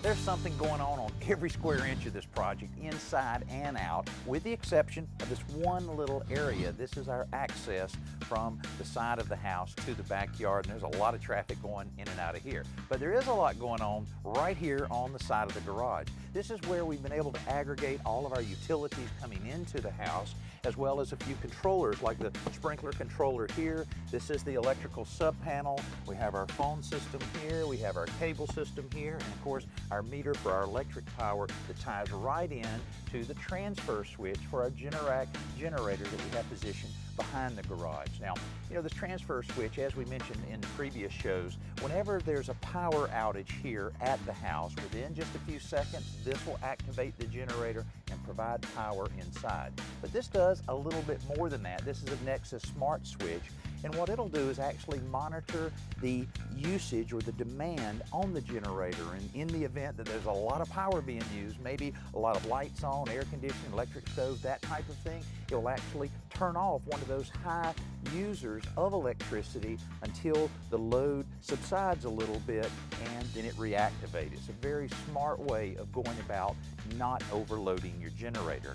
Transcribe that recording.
There's something going on every square inch of this project, inside and out, with the exception of this one little area. This is our access from the side of the house to the backyard, and there's a lot of traffic going in and out of here. But there is a lot going on right here on the side of the garage. This is where we've been able to aggregate all of our utilities coming into the house, as well as a few controllers like the sprinkler controller here. This is the electrical sub panel. We have our phone system here. We have our cable system here, and of course our meter for our electric power that ties right in to the transfer switch for our Generac generator that we have positioned behind the garage. Now, you know, this transfer switch, as we mentioned in previous shows, whenever there's a power outage here at the house, within just a few seconds, this will activate the generator and provide power inside. But this does a little bit more than that. This is a Nexus Smart Switch, and what it'll do is actually monitor the usage or the demand on the generator. And in the event that there's a lot of power being used, maybe a lot of lights on, air conditioning, electric stove, that type of thing, it will actually turn off one of those high users of electricity until the load subsides a little bit, and then it reactivates. It's a very smart way of going about not overloading your generator.